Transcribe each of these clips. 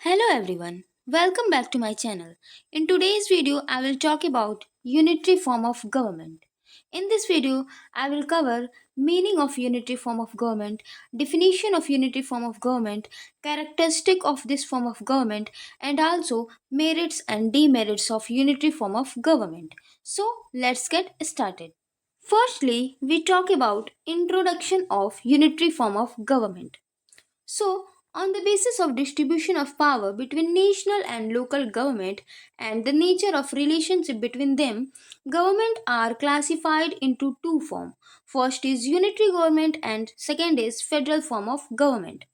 Hello everyone, welcome back to my channel. In today's video, I will talk about unitary form of government. In this video, I will cover meaning of unitary form of government, definition of unitary form of government, characteristic of this form of government, and also merits and demerits of unitary form of government. So, let's get started. Firstly, we talk about introduction of unitary form of government. So, on the basis of distribution of power between national and local government and the nature of relationship between them, government are classified into two forms. First is unitary government and second is federal form of government.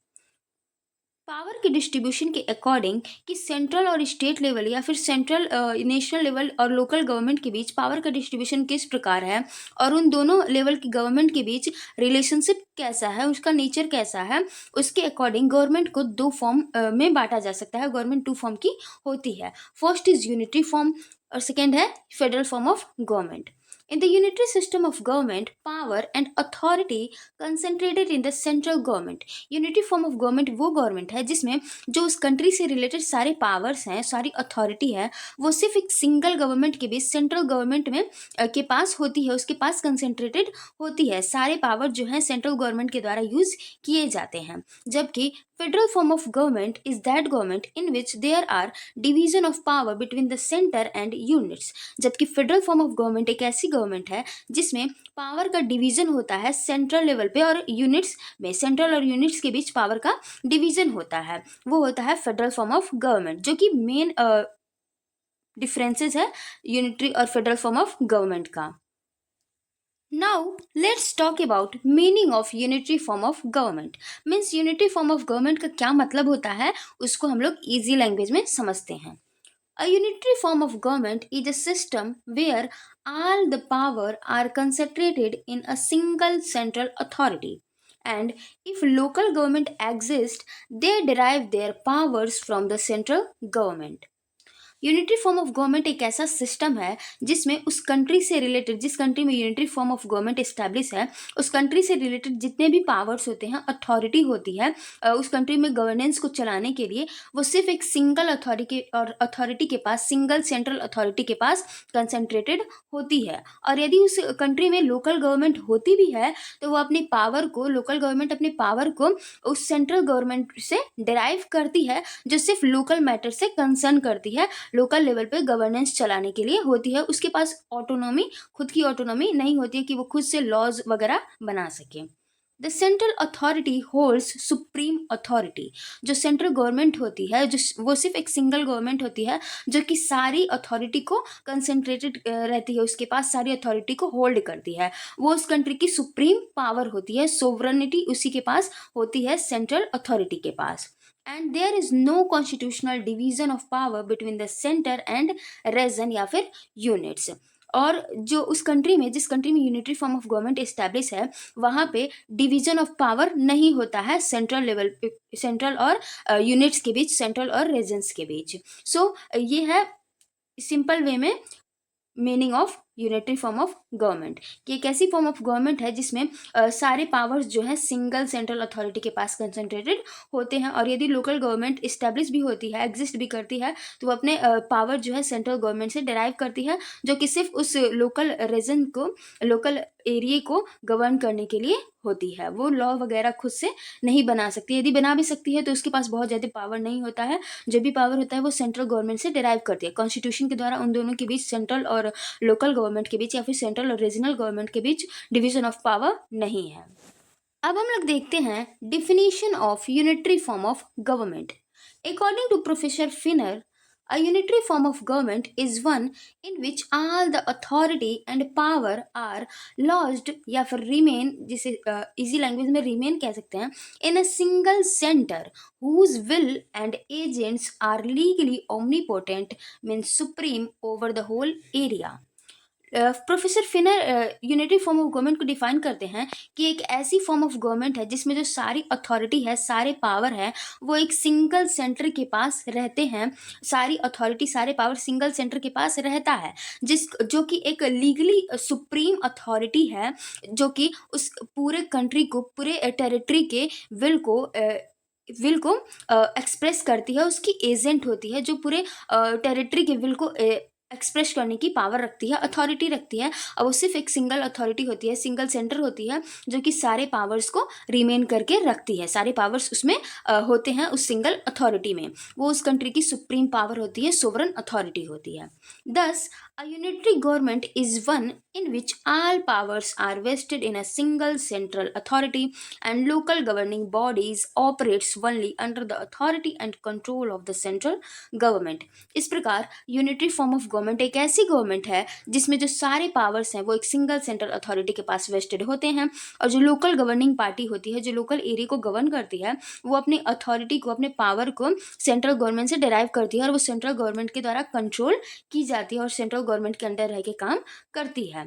Power के distribution के according कि central और state level या फिर central national level और local government के बीच power का distribution किस प्रकार है और उन दोनों लेवल की गवर्नमेंट के बीच रिलेशनशिप कैसा है, उसका नेचर कैसा है, उसके अकॉर्डिंग गवर्नमेंट को दो फॉर्म में बांटा जा सकता है. गवर्नमेंट टू फॉर्म की होती है. फर्स्ट इज यूनिटरी फॉर्म और सेकेंड है federal form of government. In the unitary system of government, power and authority concentrated in the central government. Unitary form of government वो government है जिसमें जो उस country से related सारे powers हैं, सारी authority है, वो सिर्फ एक single government के बीच central government में के पास होती है, उसके पास concentrated होती है. सारे power जो हैं central government के द्वारा use किए जाते हैं. जबकि federal form of government is that government in which there are division of power between the center and units. जबकि फेडरल फॉर्म ऑफ गवर्नमेंट एक ऐसी गवर्नमेंट है जिसमें पावर का डिवीजन होता है सेंट्रल लेवल पे और यूनिट्स में. सेंट्रल और यूनिट्स के बीच पावर का डिवीजन होता है, वो होता है फेडरल फॉर्म ऑफ गवर्नमेंट, जो कि मेन डिफरेंसेस है यूनिटरी और फेडरल फॉर्म ऑफ गवर्नमेंट का. Now let's talk about meaning of unitary form of government. Means unitary form of government का क्या मतलब होता है उसको हम लोग easy language में समझते हैं. A unitary form of government is a system where all the power are concentrated in a single central authority. And if local government exists, they derive their powers from the central government. Unitary form of government एक ऐसा system है जिसमें उस country से related, जिस country में unitary form of government establish है, उस कंट्री से रिलेटेड जितने भी पावर्स होते हैं, अथॉरिटी होती है उस कंट्री में गवर्नेंस को चलाने के लिए, वो सिर्फ एक सिंगल अथॉरिटी के पास, सिंगल सेंट्रल अथॉरिटी के पास कंसंट्रेटेड होती है. और यदि उस कंट्री में लोकल गवर्नमेंट होती भी है तो वो अपने पावर को, लोकल गवर्नमेंट अपने पावर को उस सेंट्रल गवर्नमेंट से डिराइव करती है, जो सिर्फ लोकल मैटर से कंसर्न करती है, लोकल लेवल पे गवर्नेंस चलाने के लिए होती है. उसके पास ऑटोनॉमी, खुद की ऑटोनॉमी नहीं होती है कि वो खुद से लॉज वगैरह बना सके. The central authority holds supreme authority. जो सेंट्रल गवर्नमेंट होती है, जो वो सिर्फ एक सिंगल गवर्नमेंट होती है जो कि सारी अथॉरिटी को कंसंट्रेटेड रहती है, उसके पास सारी अथॉरिटी को होल्ड करती है. वो उस कंट्री की सुप्रीम पावर होती है, सोवरेनिटी उसी के पास होती है, सेंट्रल अथॉरिटी के पास. And there is no constitutional division of power between the center and region या फिर units. और जो उस कंट्री में, जिस कंट्री में unitary form of government establish है, वहाँ पे डिवीजन ऑफ पावर नहीं होता है सेंट्रल लेवल पे, सेंट्रल और यूनिट्स के बीच, सेंट्रल और रीजन्स के बीच. सो ये है सिंपल वे में meaning of unitary form of government, कि एक ऐसी फॉर्म ऑफ गवर्नमेंट है जिसमें सारे पावर्स जो हैं सिंगल सेंट्रल अथॉरिटी के पास कंसंट्रेटेड होते हैं. और यदि लोकल गवर्नमेंट इस्टेब्लिश भी होती है, एग्जिस्ट भी करती है, तो वो अपने पावर जो है सेंट्रल गवर्नमेंट से डिराइव करती है, जो कि सिर्फ उस लोकल रीजन को, लोकल एरिया को गवर्न करने के लिए होती है. वो लॉ वगैरह खुद से नहीं बना सकती. यदि बना भी सकती है तो उसके पास बहुत ज़्यादा पावर नहीं होता है. जो भी पावर होता है वो सेंट्रल गवर्नमेंट से डिराइव करती है. कॉन्स्टिट्यूशन के द्वारा उन दोनों के बीच, सेंट्रल और लोकल गवर्नमेंट के बीच या फिर सेंट्रल और रीजनल गवर्नमेंट के बीच डिवीजन ऑफ पावर नहीं है. अब हम लोग देखते हैं definition of unitary form of government. According to professor Finer, a unitary form of government is one in which all the authority and power are lodged या फिर remain, जिसे easy language में remain कह सकते हैं, in a single center whose will and agents are legally omnipotent, means supreme over the whole area. Professor finer unitary form of government को define करते हैं कि एक ऐसी फॉर्म ऑफ गवर्नमेंट है जिसमें जो सारी अथॉरिटी है, सारे पावर है, वो एक सिंगल सेंटर के पास रहते हैं. सारी अथॉरिटी, सारे पावर सिंगल सेंटर के पास रहता है, जो कि एक लीगली सुप्रीम अथॉरिटी है, जो कि उस पूरे कंट्री को, पूरे टेरिटरी के विल को विल को एक्सप्रेस करती है, उसकी एजेंट होती है, जो पूरे टेरिटरी के विल को एक्सप्रेस करने की पावर रखती है, अथॉरिटी रखती है। अब वो सिर्फ एक सिंगल अथॉरिटी होती है, सिंगल सेंटर होती है, जो कि सारे पावर्स को रिमेन करके रखती है। सारे पावर्स उसमें होते हैं उस सिंगल अथॉरिटी में। वो उस कंट्री की सुप्रीम पावर होती है, सोवरन अथॉरिटी होती है। दस, a unitary government is one in which all powers are vested in a single central authority and local governing bodies operates only under the authority and control of the central government। इस प्रकार unitary form of government एक ऐसी government है जिसमें जो सारे powers हैं वो एक सिंगल सेंट्रल अथॉरिटी के पास वेस्टेड होते हैं, और जो लोकल गवर्निंग पार्टी होती है, जो लोकल एरिया को गवर्न करती है, वो अपनी अथॉरिटी को, अपने पावर को सेंट्रल गवर्नमेंट से डिराइव करती है, और वो सेंट्रल गवर्नमेंट के द्वारा कंट्रोल की जाती है और सेंट्रल गवर्नमेंट के अंडर रह के काम करती है।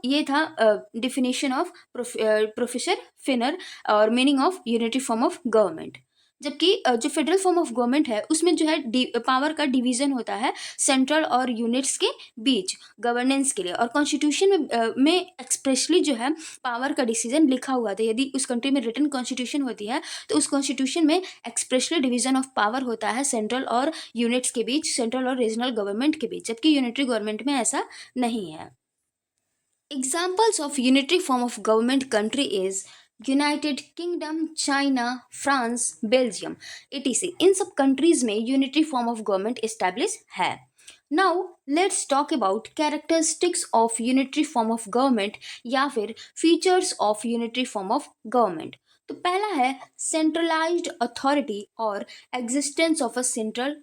ये था डिफिनेशन ऑफ प्रोफेसर फिनर और meaning of unitary form of government. जबकि जो फेडरल फॉर्म ऑफ गवर्नमेंट है उसमें जो है पावर का डिवीजन होता है सेंट्रल और यूनिट्स के बीच गवर्नेंस के लिए, और कॉन्स्टिट्यूशन में एक्सप्रेसली जो है पावर का डिसीजन लिखा हुआ था। यदि उस कंट्री में रिटन कॉन्स्टिट्यूशन होती है तो उस कॉन्स्टिट्यूशन में एक्सप्रेसली डिवीजन ऑफ पावर होता है सेंट्रल और यूनिट्स के बीच, सेंट्रल और रीजनल गवर्नमेंट के बीच, जबकि यूनिटरी गवर्नमेंट में ऐसा नहीं है। Examples of unitary form of government country is United Kingdom, China, France, Belgium etc। इन सब कंट्रीज में unitary form of government establish है। Now let's talk about characteristics of unitary form of government या फिर features of unitary form of government. तो पहला है centralised authority और एग्जिस्टेंस ऑफ अ सेंट्रल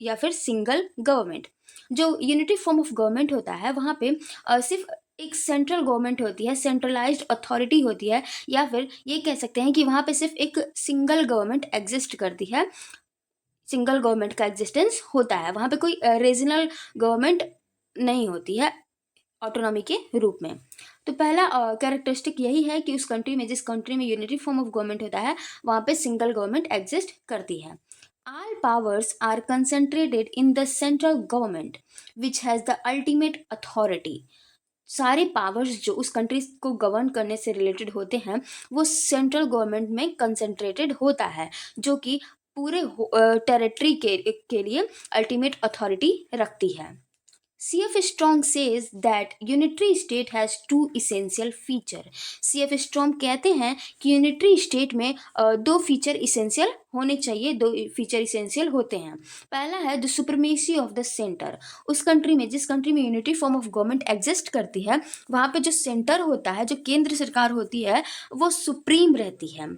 या फिर सिंगल गवर्नमेंट। जो यूनिटरी फॉर्म ऑफ गवर्नमेंट होता है वहाँ पे सिर्फ एक सेंट्रल गवर्नमेंट होती है, सेंट्रलाइज्ड अथॉरिटी होती है, या फिर ये कह सकते हैं कि वहाँ पे सिर्फ एक सिंगल गवर्नमेंट एग्जिस्ट करती है, सिंगल गवर्नमेंट का एग्जिस्टेंस होता है। वहाँ पे कोई रीजनल गवर्नमेंट नहीं होती है ऑटोनॉमी के रूप में। तो पहला कैरेक्टरिस्टिक यही है कि उस कंट्री में, जिस कंट्री में यूनिटरी फॉर्म ऑफ गवर्नमेंट होता है, वहाँ पे सिंगल गवर्नमेंट एग्जिस्ट करती है। All powers are concentrated in the central government, which has the ultimate authority। सारे पावर्स जो उस कंट्री को गवर्न करने से रिलेटेड होते हैं वो सेंट्रल गवर्नमेंट में कंसंट्रेटेड होता है, जो कि पूरे टेरिटरी के लिए अल्टीमेट अथॉरिटी रखती है। CF Strong says that unitary state has two essential feature। CF Strong कहते हैं कि यूनिटरी स्टेट में दो फीचर इसेंशियल होने चाहिए, दो फीचर इसेंशियल होते हैं। पहला है the supremacy of the centre. उस कंट्री में, जिस कंट्री में unitary form of government exist करती है, वहाँ पे जो सेंटर होता है, जो केंद्र सरकार होती है, वो सुप्रीम रहती है।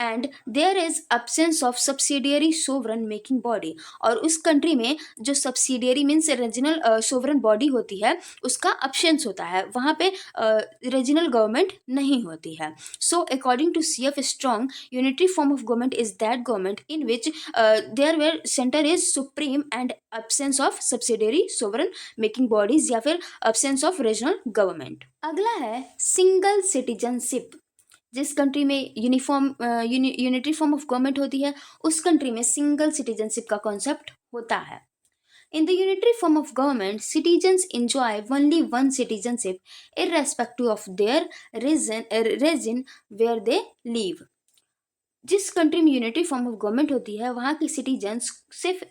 And there is absence of subsidiary sovereign making body. और उस कंट्री में जो subsidiary means regional sovereign body होती है उसका अब्सेंस होता है, वहाँ पे रीजनल गवर्नमेंट नहीं होती है। So according to CF Strong, unitary form of government is that government in which there were center is supreme and absence of subsidiary sovereign making bodies या फिर अब्सेंस ऑफ रीजनल गवर्नमेंट। अगला है single citizenship. जिस country में unitary form of government होती है उस country में सिंगल सिटीजनशिप का कॉन्सेप्ट होता है। In the unitary form of government citizens enjoy only one citizenship irrespective of their region where they live। जिस कंट्री में यूनिटरी फॉर्म ऑफ गवर्नमेंट होती है वहाँ के सिटीजन्स सिर्फ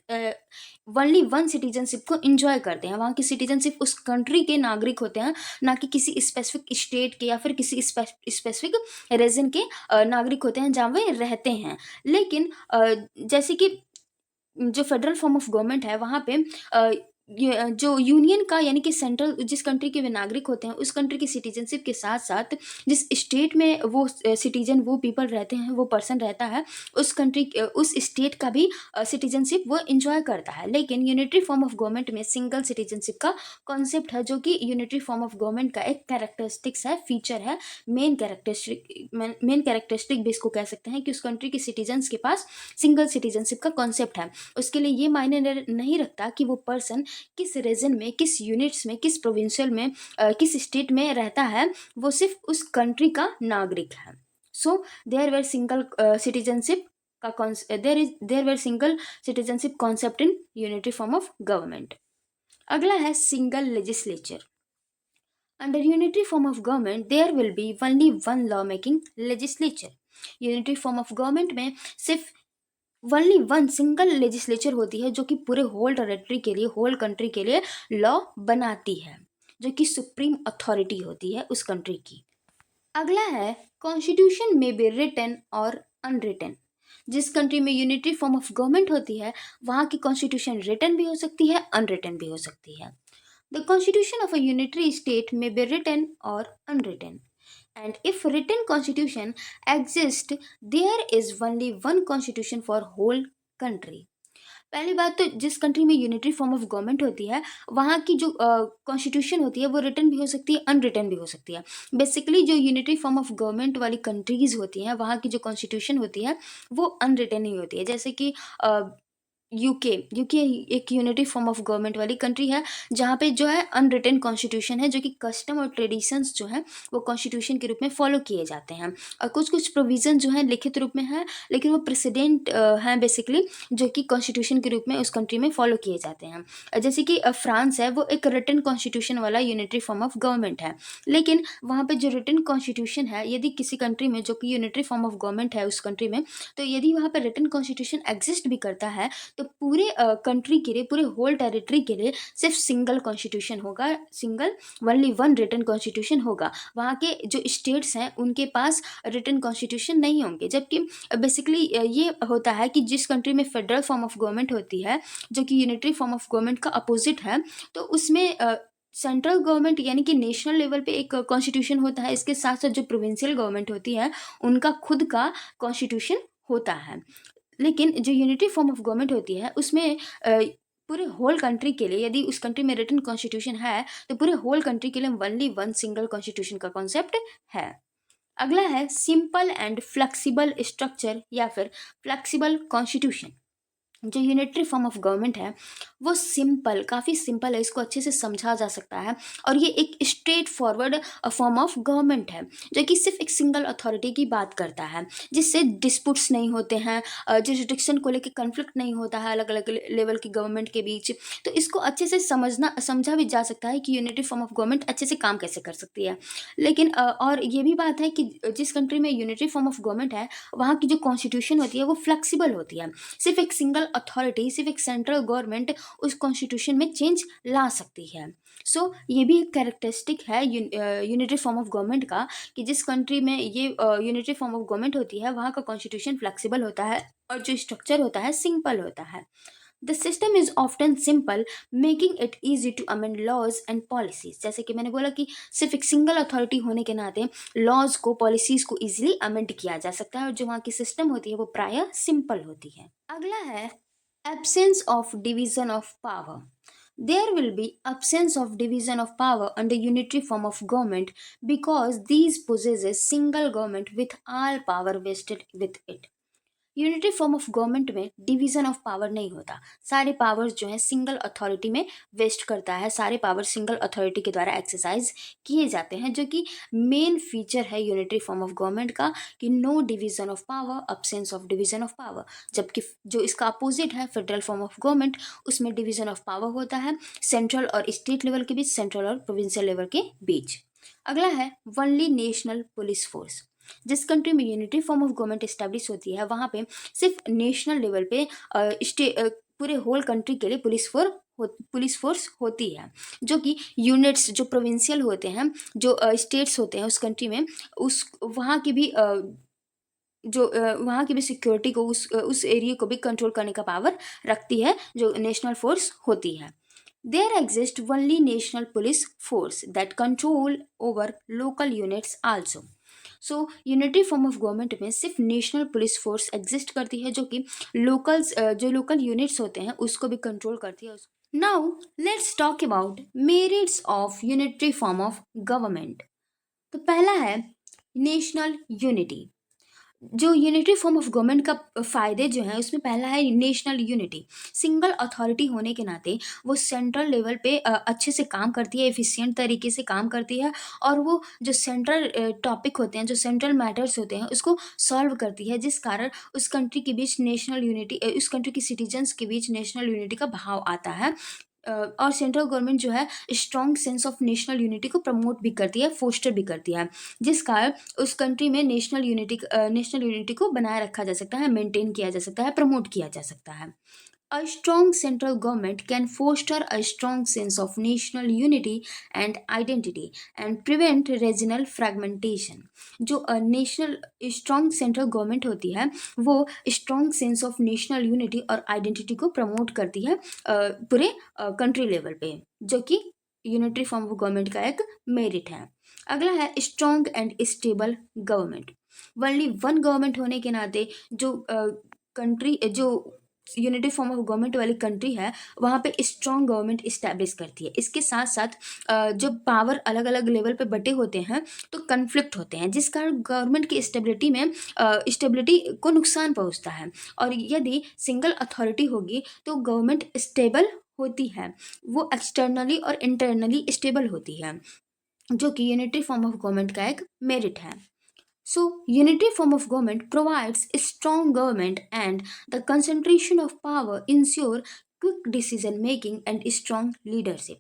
ओनली वन सिटीजनशिप को इंजॉय करते हैं। वहाँ के सिटीजन सिर्फ उस कंट्री के नागरिक होते हैं, ना कि किसी स्पेसिफिक स्टेट के या फिर किसी स्पेसिफिक रीजन के नागरिक होते हैं जहाँ वे रहते हैं। लेकिन जैसे कि जो फेडरल फॉर्म ऑफ गवर्नमेंट है वहाँ पे जो यूनियन का यानी कि सेंट्रल जिस कंट्री के वे नागरिक होते हैं उस कंट्री की सिटीजनशिप के साथ साथ जिस स्टेट में वो सिटीजन, वो पीपल रहते हैं, वो पर्सन रहता है, उस कंट्री उस स्टेट का भी सिटीजनशिप वो इंजॉय करता है। लेकिन यूनिटरी फॉर्म ऑफ गवर्नमेंट में सिंगल सिटीजनशिप का कॉन्सेप्ट है, जो कि यूनिटरी फॉर्म ऑफ गवर्नमेंट का एक कैरेक्टरिस्टिक्स है, फीचर है, मेन कैरेक्टरिस्टिक भी इसको कह सकते हैं कि उस कंट्री के सिटीजन्स के पास सिंगल सिटीजनशिप का कॉन्सेप्ट है। उसके लिए ये मायने नहीं रखता कि वो पर्सन किस रीजन में, किस यूनिट्स में, किस प्रोविंशियल में, किस स्टेट में रहता है, वो सिर्फ उस कंट्री का नागरिक है। So there were single citizenship का there were single citizenship concept in unitary form of government. अगला है single legislature. Under unitary form of government there will be only one law making legislature. Unitary form of government में सिर्फ only one single legislature होती है जो कि पूरे whole territory के लिए, होल कंट्री के लिए लॉ बनाती है, जो कि सुप्रीम अथॉरिटी होती है उस कंट्री की। अगला है कॉन्स्टिट्यूशन में बी रिटन और अनरिटन। जिस कंट्री में यूनिटरी फॉर्म ऑफ गवर्नमेंट होती है वहाँ की कॉन्स्टिट्यूशन रिटन भी हो सकती है, अनरिटन भी हो सकती है। The constitution of a unitary state में बी रिटन और unwritten, and if written constitution exists there is only one constitution for whole country। पहली बात तो जिस कंट्री में यूनिटरी फॉर्म ऑफ गवर्नमेंट होती है वहाँ की जो कॉन्स्टिट्यूशन होती है वो रिटन भी हो सकती है, अनरिटन भी हो सकती है। बेसिकली जो यूनिटरी फॉर्म ऑफ गवर्नमेंट वाली कंट्रीज होती हैं वहाँ की जो कॉन्स्टिट्यूशन होती है वो अनरिटन ही होती है। जैसे कि यूके यूके एक यूनिटी फॉर्म ऑफ गवर्नमेंट वाली कंट्री है जहाँ पे जो है अनरिटन कॉन्स्टिट्यूशन है, जो कि कस्टम और ट्रेडिशंस जो है वो कॉन्स्टिट्यूशन के रूप में फॉलो किए जाते हैं। और कुछ कुछ प्रोविज़न जो है लिखित रूप में है लेकिन वो प्रेसिडेंट हैं बेसिकली, जो कि कॉन्स्टिट्यूशन के रूप में उस कंट्री में फॉलो किए जाते हैं। जैसे कि फ्रांस है, वो एक रिटन कॉन्स्टिट्यूशन वाला यूनिटरी फॉर्म ऑफ गवर्नमेंट है, लेकिन वहाँ पे जो रिटन कॉन्स्टिट्यूशन है यदि किसी कंट्री में जो कि यूनिटरी फॉर्म ऑफ गवर्नमेंट है उस कंट्री में, तो यदि वहाँ पर रिटन कॉन्स्टिट्यूशन एग्जिस्ट भी करता है तो पूरे कंट्री के लिए, पूरे होल टेरिटरी के लिए सिर्फ सिंगल कॉन्स्टिट्यूशन होगा, single only one written constitution होगा। वहाँ के जो स्टेट्स हैं उनके पास रिटन कॉन्स्टिट्यूशन नहीं होंगे। जबकि बेसिकली ये होता है कि जिस कंट्री में फेडरल फॉर्म ऑफ गवर्नमेंट होती है जो कि यूनिटरी फॉर्म ऑफ गवर्नमेंट का अपोजिट है, तो उसमें सेंट्रल गवर्नमेंट यानी कि नेशनल लेवल पे एक कॉन्स्टिट्यूशन होता है, इसके साथ साथ जो प्रोविंशियल गवर्नमेंट होती है उनका खुद का कॉन्स्टिट्यूशन होता है। लेकिन जो यूनिटी फॉर्म ऑफ गवर्नमेंट होती है उसमें पूरे होल कंट्री के लिए यदि उस कंट्री में रिटन कॉन्स्टिट्यूशन है तो पूरे होल कंट्री के लिए ओनली वन सिंगल कॉन्स्टिट्यूशन का कॉन्सेप्ट है। अगला है सिंपल एंड फ्लेक्सिबल स्ट्रक्चर या फिर फ्लेक्सिबल कॉन्स्टिट्यूशन। जो यूनिटरी फॉर्म ऑफ गवर्नमेंट है वो सिंपल, काफ़ी सिंपल है, इसको अच्छे से समझा जा सकता है। और ये एक straight forward form of government है जो कि सिर्फ एक सिंगल अथॉरिटी की बात करता है, जिससे डिस्प्यूट्स नहीं होते हैं, जुरिडिक्शन को लेकर कन्फ्लिक्ट नहीं होता है अलग अलग लेवल की गवर्नमेंट के बीच। तो इसको अच्छे से समझा भी जा सकता है कि यूनिटरी फॉर्म ऑफ गवर्नमेंट अच्छे से काम कैसे कर सकती है। लेकिन और ये भी बात है कि जिस कंट्री में यूनिटरी फॉर्म ऑफ गवर्नमेंट है वहाँ की जो कॉन्स्टिट्यूशन होती है वो फ्लेक्सिबल होती है। सिर्फ एक सिंगल अथॉरिटी, सिर्फ एक सेंट्रल गवर्नमेंट उस कॉन्स्टिट्यूशन में चेंज ला सकती है। सो ये भी एक कैरेक्टरिस्टिक है यूनिटरी फॉर्म ऑफ गवर्नमेंट का कि जिस कंट्री में ये यूनिटरी फॉर्म ऑफ गवर्नमेंट होती है वहाँ का कॉन्स्टिट्यूशन फ्लेक्सिबल होता है और जो स्ट्रक्चर होता है सिंपल होता है। The system is often simple making it easy to amend laws and policies. जैसे कि मैंने बोला कि सिर्फ एक सिंगल अथॉरिटी होने के नाते लॉज को, पॉलिसीज को ईजिली अमेंड किया जा सकता है और जो वहाँ की सिस्टम होती है वो प्रायः सिंपल होती है। अगला है absence of division of power। There will be absence of division of power under unitary form of government because these possesses single government with all power vested with it। Unitary form of government में division of power नहीं होता, सारे powers जो है single authority में waste करता है, सारे पावर सिंगल अथॉरिटी के द्वारा एक्सरसाइज किए जाते हैं, जो कि मेन फीचर है यूनिटरी फॉर्म ऑफ गवर्नमेंट का कि no division of power, absence of division of power. जबकि जो इसका अपोजिट है फेडरल फॉर्म ऑफ गवर्नमेंट, उसमें डिवीजन ऑफ पावर होता है सेंट्रल और स्टेट लेवल के बीच, सेंट्रल और प्रोविंशियल लेवल के बीच। अगला है वनली नेशनल पुलिस फोर्स। जिस कंट्री में unitary form of government establish होती है वहाँ पे सिर्फ नेशनल लेवल पे पूरे होल कंट्री के लिए पुलिस फोर्स होती है, जो कि यूनिट्स जो प्रोविंशियल होते हैं, जो स्टेट्स होते हैं उस कंट्री में, उस वहाँ की भी वहाँ की भी सिक्योरिटी को, उस एरिया को भी कंट्रोल करने का पावर रखती है जो नेशनल फोर्स होती है। There exist only national police force that control over local units also. So unitary form of government में सिर्फ नेशनल पुलिस फोर्स एग्जिस्ट करती है जो कि जो लोकल यूनिट्स होते हैं उसको भी कंट्रोल करती है। Now let's talk about merits of unitary form of government. तो पहला है नेशनल यूनिटी। जो यूनिटरी फॉर्म ऑफ गवर्नमेंट का फ़ायदे जो हैं उसमें पहला है नेशनल यूनिटी। सिंगल अथॉरिटी होने के नाते वो सेंट्रल लेवल पे अच्छे से काम करती है, एफिशिएंट तरीके से काम करती है, और वो जो सेंट्रल टॉपिक होते हैं, जो सेंट्रल मैटर्स होते हैं उसको सॉल्व करती है, जिस कारण उस कंट्री के बीच नेशनल यूनिटी, उस कंट्री के सिटीजन्स के बीच नेशनल यूनिटी का भाव आता है। और सेंट्रल गवर्नमेंट जो है strong sense of national unity को प्रमोट भी करती है, फोस्टर भी करती है, जिस कारण उस कंट्री में नेशनल यूनिटी को बनाए रखा जा सकता है, मेंटेन किया जा सकता है, प्रमोट किया जा सकता है। A strong central government can foster a strong sense of national unity and identity and prevent regional fragmentation. जो नेशनल स्ट्रॉन्ग सेंट्रल गवर्नमेंट होती है वो strong sense of national unity और आइडेंटिटी को प्रमोट करती है पूरे कंट्री लेवल पे, जो कि यूनिटरी फॉर्म ऑफ गवर्नमेंट का एक मेरिट है। अगला है strong and stable government. Only one government होने के नाते जो कंट्री जो यूनिटी फॉर्म ऑफ गवर्नमेंट वाली कंट्री है वहाँ पे स्ट्रॉन्ग गवर्नमेंट इस्टेब्लिश करती है। इसके साथ साथ जो पावर अलग अलग लेवल पे बटे होते हैं तो कन्फ्लिक्ट होते हैं, जिस कारण गवर्नमेंट की स्टेबिलिटी को नुकसान पहुँचता है। और यदि सिंगल अथॉरिटी होगी तो गवर्नमेंट स्टेबल होती है, वो एक्सटर्नली और इंटरनली स्टेबल होती है, जो कि यूनिटरी फॉर्म ऑफ गवर्नमेंट का एक मेरिट है। So, unitary form of government provides a strong government and the concentration of power ensure quick decision making and strong leadership.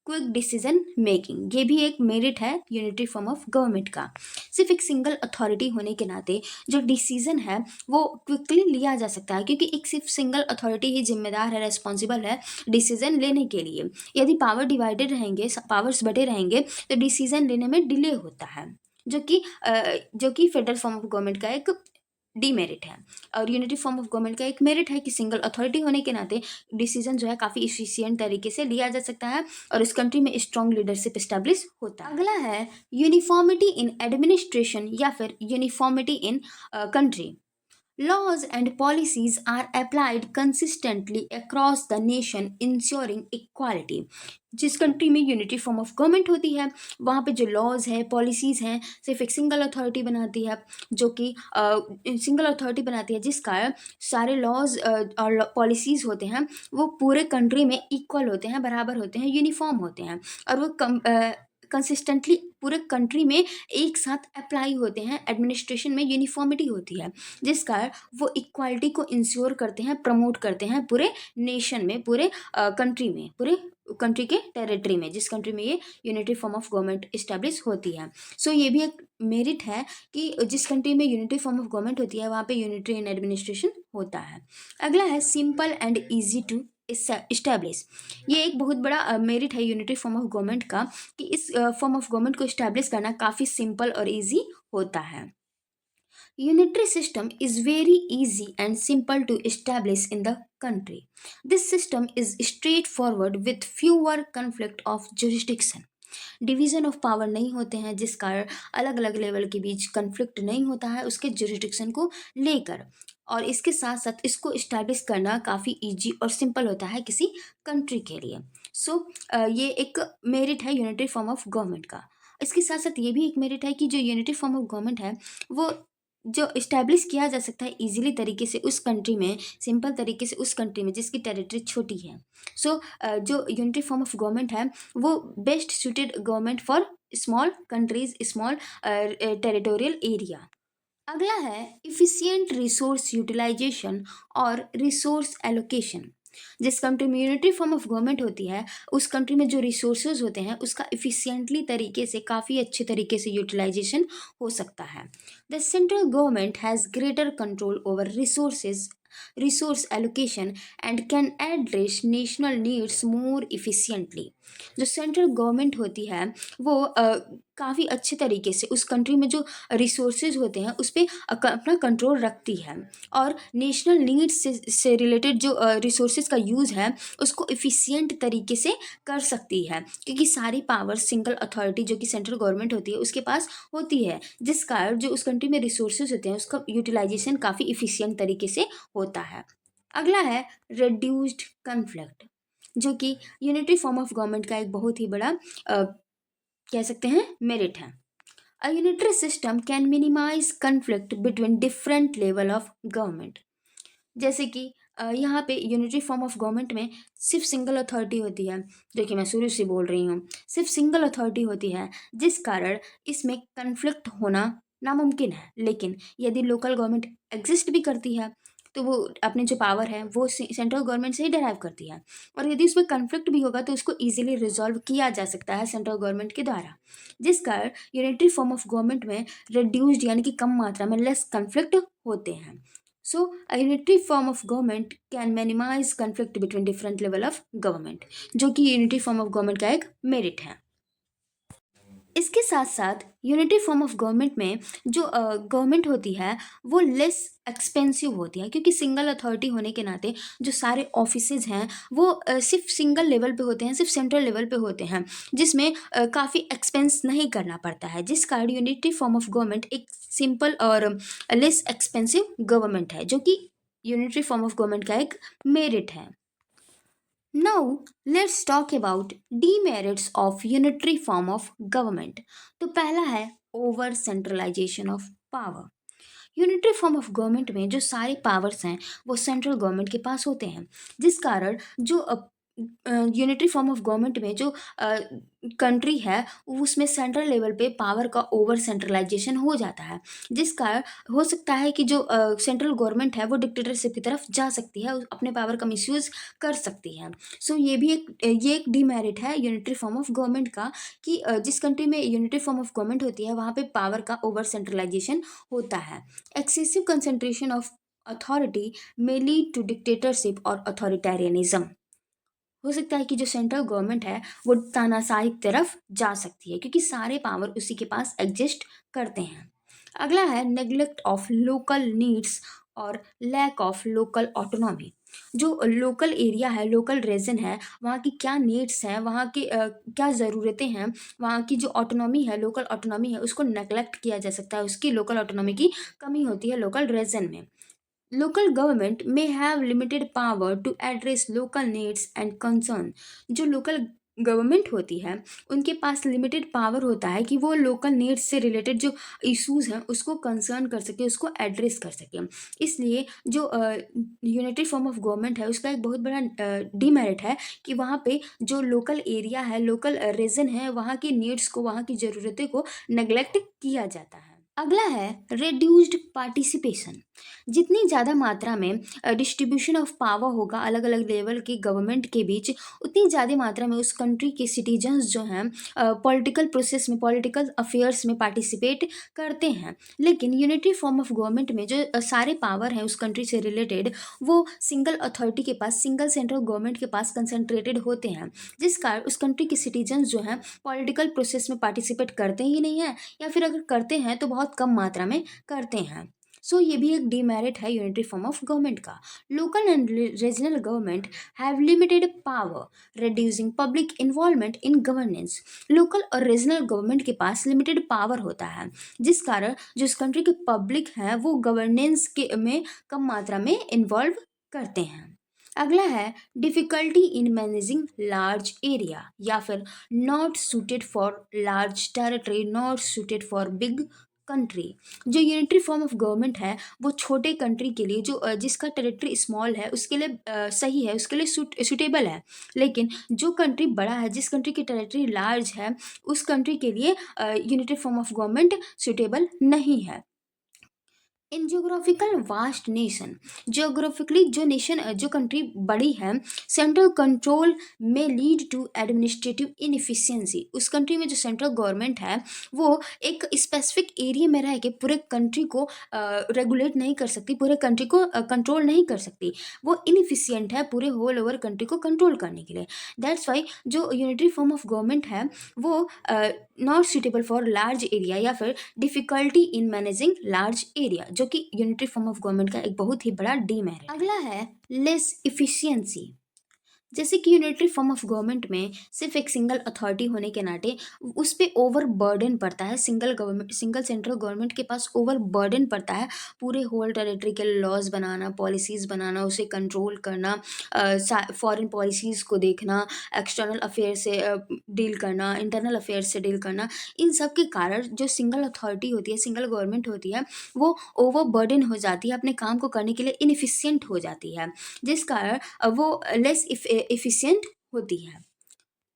Quick decision making ये भी एक मेरिट है यूनिटरी फॉर्म ऑफ गवर्नमेंट का। सिर्फ एक सिंगल अथॉरिटी होने के नाते जो डिसीजन है वो क्विकली लिया जा सकता है, क्योंकि एक सिर्फ सिंगल अथॉरिटी ही जिम्मेदार है, रेस्पॉन्सिबल है डिसीजन लेने के लिए। यदि पावर डिवाइडेड रहेंगे, पावर्स बटे रहेंगे तो डिसीजन लेने में डिले होता है, जो कि फेडरल फॉर्म ऑफ गवर्नमेंट का एक डीमेरिट है। और यूनिटी फॉर्म ऑफ गवर्नमेंट का एक मेरिट है कि सिंगल अथॉरिटी होने के नाते डिसीजन जो है काफ़ी इफिशियंट तरीके से लिया जा सकता है और उस कंट्री में स्ट्रॉन्ग लीडरशिप इस्टेब्लिश होता है। अगला है यूनिफॉर्मिटी इन एडमिनिस्ट्रेशन या फिर uniformity in country. Laws and policies are applied consistently across the nation, ensuring equality. जिस कंट्री में यूनिटी फॉर्म ऑफ गवर्नमेंट होती है वहाँ पे जो लॉज है, पॉलिसीज़ हैं, सिर्फ एक सिंगल अथॉरिटी बनाती है, जो कि सिंगल अथॉरिटी बनाती है, जिस कारण सारे लॉज और पॉलिसीज़ होते हैं वो पूरे कंट्री में इक्वल होते हैं, बराबर होते हैं, यूनिफॉर्म होते हैं, और वो कंसिस्टेंटली पूरे कंट्री में एक साथ अप्लाई होते हैं। एडमिनिस्ट्रेशन में यूनिफॉर्मिटी होती है, जिस कारण वो इक्वालिटी को इंश्योर करते हैं, प्रमोट करते हैं पूरे नेशन में, पूरे कंट्री में, पूरे कंट्री के टेरिटरी में, जिस कंट्री में ये unity form of government establish होती है। सो ये भी एक मेरिट है कि जिस कंट्री में यूनिटी फॉर्म ऑफ गवर्नमेंट होती है वहाँ पे यूनिटरी इन एडमिनिस्ट्रेशन होता है। अगला है simple and easy to establish. ये एक बहुत बड़ा मेरिट है यूनिटरी फॉर्म ऑफ गवर्नमेंट का कि इस फॉर्म ऑफ गवर्नमेंट को इस्टेब्लिश करना काफ़ी सिंपल और ईजी होता है। Unitary system is very easy and simple to establish in the country. This system is straightforward with fewer conflict of jurisdiction. Division of power नहीं होते हैं, जिस कारण अलग अलग लेवल के बीच कन्फ्लिक्ट नहीं होता है उसके जुरिडिक्शन को लेकर, और इसके साथ साथ इसको इस्टेब्लिश करना काफ़ी इजी और सिंपल होता है किसी कंट्री के लिए। सो ये एक मेरिट है यूनिटरी फॉर्म ऑफ गवर्नमेंट का। इसके साथ साथ ये भी एक मेरिट है कि जो यूनिटरी फॉर्म ऑफ गवर्नमेंट है वो जो इस्टेब्लिश किया जा सकता है इजीली तरीके से उस कंट्री में, सिंपल तरीके से उस कंट्री में जिसकी टेरिटरी छोटी है। सो जो यूनिटरी फॉर्म ऑफ गवर्नमेंट है वो best suited government for small countries, small territorial area. अगला है इफिशियंट रिसोर्स यूटिलाइजेशन और रिसोर्स एलोकेशन। जिस कंट्री में यूनिटरी फॉर्म ऑफ गवर्नमेंट होती है उस कंट्री में जो रिसोर्सेज होते हैं उसका इफिशियंटली तरीके से, काफ़ी अच्छे तरीके से यूटिलाइजेशन हो सकता है। The central government has greater control over resource allocation and can address national needs more efficiently. जो सेंट्रल गवर्नमेंट होती है वो काफ़ी अच्छे तरीके से उस कंट्री में जो रिसोर्सेज होते हैं उस पर अपना कंट्रोल रखती है और नेशनल नीड्स से रिलेटेड जो रिसोर्सेज का यूज़ है उसको इफ़िशियंट तरीके से कर सकती है, क्योंकि सारी पावर सिंगल अथॉरिटी जो कि सेंट्रल गवर्नमेंट होती है उसके पास होती है, जिस कारण जो उस कंट्री में रिसोर्सेज होते हैं उसका यूटिलाइजेशन काफ़ी इफ़िशियंट तरीके से होता है। अगला है रिड्यूस्ड कन्फ्लिक्ट, जो कि यूनिटरी फॉर्म ऑफ गवर्नमेंट का एक बहुत ही बड़ा कह सकते हैं मेरिट है। A unitary system can minimize conflict between different level of government. जैसे कि यहाँ पे यूनिटरी फॉर्म ऑफ गवर्नमेंट में सिर्फ सिंगल अथॉरिटी होती है, जो कि मैं शुरू से बोल रही हूँ, सिर्फ सिंगल अथॉरिटी होती है, जिस कारण इसमें कन्फ्लिक्ट होना नामुमकिन है। लेकिन यदि लोकल गवर्नमेंट एग्जिस्ट भी करती है तो वो अपने जो पावर है वो सेंट्रल गवर्नमेंट से ही डराइव करती है। और यदि उसमें कन्फ्लिक्ट भी होगा तो उसको ईजिली रिजॉल्व किया जा सकता है सेंट्रल गवर्नमेंट के द्वारा, जिस कारण यूनिटरी फॉर्म ऑफ गवर्नमेंट में रिड्यूस्ड यानी कि कम मात्रा में लेस कन्फ्लिक्ट होते हैं। सो a unitary form of government can minimize conflict between different level of government, जो कि यूनिटरी फॉर्म ऑफ गवर्नमेंट का एक मेरिट है। इसके साथ साथ यूनिटी फॉर्म ऑफ गवर्नमेंट में जो गवर्नमेंट होती है वो लेस एक्सपेंसिव होती है, क्योंकि सिंगल अथॉरिटी होने के नाते जो सारे ऑफिसेज हैं वो सिर्फ सिंगल लेवल पे होते हैं, सिर्फ सेंट्रल लेवल पे होते हैं, जिसमें काफ़ी एक्सपेंस नहीं करना पड़ता है, जिस कारण यूनिटी फॉर्म ऑफ गवर्नमेंट एक सिंपल और लेस एक्सपेंसिव गवर्नमेंट है, जो कि यूनिटरी फॉर्म ऑफ गवर्नमेंट का एक मेरिट है। Now let's talk about demerits of unitary form of government। तो पहला है over centralization of power. Unitary form of government में जो सारे पावर्स हैं वो सेंट्रल गवर्नमेंट के पास होते हैं, जिस कारण जो यूनिटरी फॉर्म ऑफ गवर्नमेंट में जो कंट्री है उसमें सेंट्रल लेवल पे पावर का ओवर सेंट्रलाइजेशन हो जाता है, जिस कारण हो सकता है कि जो सेंट्रल गवर्नमेंट है वो डिक्टेटरशिप की तरफ जा सकती है, अपने पावर का मिसयूज कर सकती है। सो ये एक डीमेरिट है यूनिटरी फॉर्म ऑफ गवर्नमेंट का, कि जिस कंट्री में यूनिटरी फॉर्म ऑफ गवर्नमेंट होती है वहाँ पे पावर का ओवर सेंट्रलाइजेशन होता है। Excessive concentration of authority may lead to dictatorship और अथॉरिटेरियनिज्म। हो सकता है कि जो सेंट्रल गवर्नमेंट है वो तानाशाही की तरफ जा सकती है, क्योंकि सारे पावर उसी के पास एग्जिस्ट करते हैं। अगला है नेग्लेक्ट ऑफ लोकल नीड्स और लैक ऑफ लोकल ऑटोनॉमी। जो लोकल एरिया है, लोकल रीजन है, वहाँ की क्या नीड्स हैं, वहाँ की क्या ज़रूरतें हैं, वहाँ की जो ऑटोनॉमी है, लोकल ऑटोनॉमी है, उसको नेग्लेक्ट किया जा सकता है, उसकी लोकल ऑटोनॉमी की कमी होती है लोकल रीजन में। Local government may have limited power to address local needs and concern। जो लोकल गवर्नमेंट होती है उनके पास लिमिटेड पावर होता है कि वो लोकल नीड्स से रिलेटेड जो इश्यूज हैं उसको कंसर्न कर सके, उसको एड्रेस कर सके। इसलिए जो यूनिटरी फॉर्म ऑफ गवर्नमेंट है उसका एक बहुत बड़ा डीमेरिट है कि वहाँ पे जो लोकल एरिया है, लोकल रीजन है, वहाँ की नीड्स को, वहाँ की ज़रूरतें को नेग्लेक्ट किया जाता है। अगला है रिड्यूस्ड पार्टिसिपेशन। जितनी ज़्यादा मात्रा में डिस्ट्रीब्यूशन ऑफ पावर होगा अलग अलग लेवल के गवर्नमेंट के बीच, उतनी ज़्यादा मात्रा में उस कंट्री के सिटीजन्स जो हैं पॉलिटिकल प्रोसेस में, पॉलिटिकल अफेयर्स में पार्टिसिपेट करते हैं। लेकिन यूनिटरी फॉर्म ऑफ गवर्नमेंट में जो सारे पावर हैं उस कंट्री से रिलेटेड वो सिंगल अथॉरिटी के पास, सिंगल सेंट्रल गवर्नमेंट के पास कंसनट्रेटेड होते हैं, जिस कारण उस कंट्री के सिटीजन्स जो हैं पॉलिटिकल प्रोसेस में पार्टिसिपेट करते ही नहीं हैं, या फिर अगर करते हैं तो बहुत कम मात्रा में करते हैं। सो ये भी एक डीमेरिट है यूनिटरी फॉर्म ऑफ गवर्नमेंट का। Local and regional government have limited power reducing public involvement in governance. Local और रीजनल गवर्नमेंट के पास लिमिटेड पावर होता है, जिस कारण जो इस कंट्री के पब्लिक हैं वो गवर्नेंस के में कम मात्रा में इन्वॉल्व करते हैं। अगला है difficulty in managing large area, या फिर not suited for large territory, not suited for big country. जो यूनिटरी फॉर्म ऑफ गवर्नमेंट है वो छोटे कंट्री के लिए, जो जिसका टेरिटरी स्मॉल है उसके लिए सही है, उसके लिए सूटेबल है। लेकिन जो कंट्री बड़ा है, जिस कंट्री की टेरिटरी लार्ज है, उस कंट्री के लिए unitary form of government suitable नहीं है। इन जियोग्राफिकल वास्ट नेशन, जियोग्राफिकली जो नेशन, जो कंट्री बड़ी है, सेंट्रल कंट्रोल में लीड टू एडमिनिस्ट्रेटिव इनफिशियंसी। उस कंट्री में जो सेंट्रल गवर्नमेंट है वो एक स्पेसिफिक एरिया में रह के पूरे कंट्री को रेगुलेट नहीं कर सकती, पूरे कंट्री को कंट्रोल नहीं कर सकती, वो इनफिशियंट है पूरे होल ओवर कंट्री को कंट्रोल करने के लिए। दैट्स वाई जो यूनिटरी फॉर्म ऑफ गवर्नमेंट है वो not suitable for large area, या फिर difficulty in managing large area, जो कि यूनिटरी फॉर्म ऑफ गवर्नमेंट का एक बहुत ही बड़ा डीमेरिट। अगला है लेस इफिशियंसी। जैसे कि यूनिटरी फॉर्म ऑफ गवर्नमेंट में सिर्फ एक सिंगल अथॉरिटी होने के नाते उस पर ओवर बर्डन पड़ता है, सिंगल सेंट्रल गवर्नमेंट के पास ओवर बर्डन पड़ता है पूरे होल टेरिटरी के लॉज बनाना, पॉलिसीज़ बनाना, उसे कंट्रोल करना, फॉरेन पॉलिसीज़ को देखना, एक्सटर्नल अफेयर से डील करना, इंटरनल अफेयर से डील करना। इन सब के कारण जो सिंगल अथॉरिटी होती है, सिंगल गवर्नमेंट होती है, वो ओवर बर्डन हो जाती है, अपने काम को करने के लिए इनफिशियंट हो जाती है, जिस कारण वो लेस इफ़िशियंट होती है।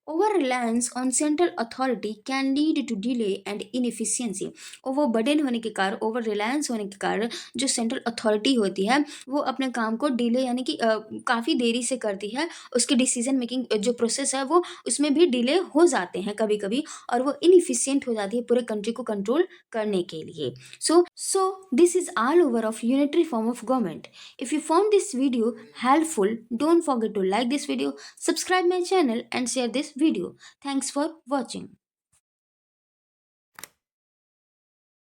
Over reliance on central authority can lead to delay and inefficiency. Over burden होने के कारण, ओवर रिलायंस होने के कारण जो सेंट्रल अथॉरिटी होती है वो अपने काम को डिले यानी कि काफ़ी देरी से करती है। उसकी डिसीजन मेकिंग जो प्रोसेस है वो उसमें भी डिले हो जाते हैं कभी कभी, और वो इनफिशियंट हो जाती है पूरे कंट्री को कंट्रोल करने के लिए। So this is all over of unitary form of government. If you found this video helpful, don't forget to like this video, subscribe my channel and share this video. Thanks for watching.